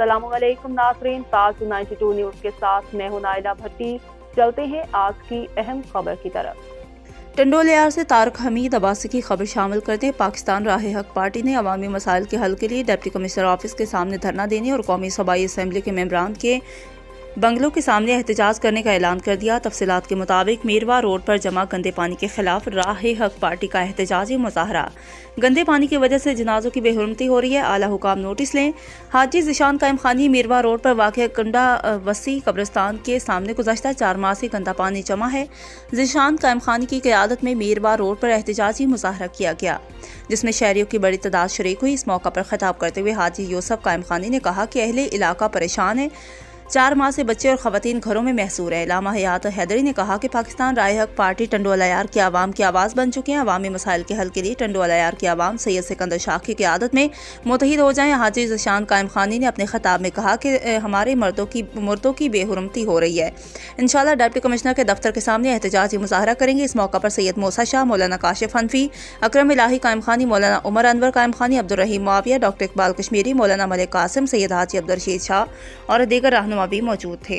अस्सलाम वालेकुम नाज़रीन, ताज़ 92 न्यूज़ के साथ मैं हूं नाइला भट्टी। चलते हैं आज की अहम खबर की तरफ। टंडोलियार से तारक हमीद अब्बासी की खबर शामिल करते हैं। पाकिस्तान राह हक पार्टी ने अवामी मसाइल के हल के लिए डिप्टी कमिश्नर ऑफिस के सामने धरना देने और कौमी सूबाई असम्बली के मेंबरान के बंगलों के सामने एहतजाज करने का ऐलान कर दिया। तफसीलात के मुताबिक मीरवा रोड पर जमा गंदे पानी के खिलाफ राह हक पार्टी का एहतजाजी मुजाहरा। गंदे पानी की वजह से जनाजों की बेहुरमती हो रही है, आला हुकाम नोटिस लें। हाजी ज़ीशान कायम खानी मीरवा रोड पर वाक़ कंडा वसी कब्रिस्तान के सामने गुज़श्ता 4 माह से गंदा पानी जमा है। ज़ीशान कायम खानी की क़यादत में मीरवा रोड पर एहतजाजी मुजाहरा किया गया, जिसमें शहरियों की बड़ी तादाद शरीक हुई। इस मौका पर खिताब करते हुए हाजी यूसुफ कायम खानी ने कहा कि अहले इलाका परेशान है, 4 माह से बच्चे और ख़वातीन घरों में महसूर है। इलामा हयात हैदरी ने कहा कि पाकिस्तान राह हक पार्टी टंडोलायार की आवाम की आवाज़ बन चुकी है। अवामी मसाइल के हल के लिए टंडोलायार की आवाम सैयद सिकंदर शाह की क़यादत में मुत्तहिद हो जाएं। हाजी ज़ीशान कायम खानी ने अपने खिताब में कहा कि हमारे मुर्दों की बेहुरमती हो रही है। इंशाअल्लाह डिप्टी कमिश्नर के दफ्तर के सामने एहतजाजी मुजाहरा करेंगे। इस मौका पर सैयद मूसा शाह, मौलाना काशिफ हनफी, अकरम इलाही कायम खानी, मौलाना उमर अनवर कायम खानी, अब्दुर्रहीम मुआविया, डॉक्टर इकबाल कश्मीरी, मौलाना मलिक कासिम, सैयद हाजी अब्दुल रशीद शाह और दीगर रहनुमा भी मौजूद थे।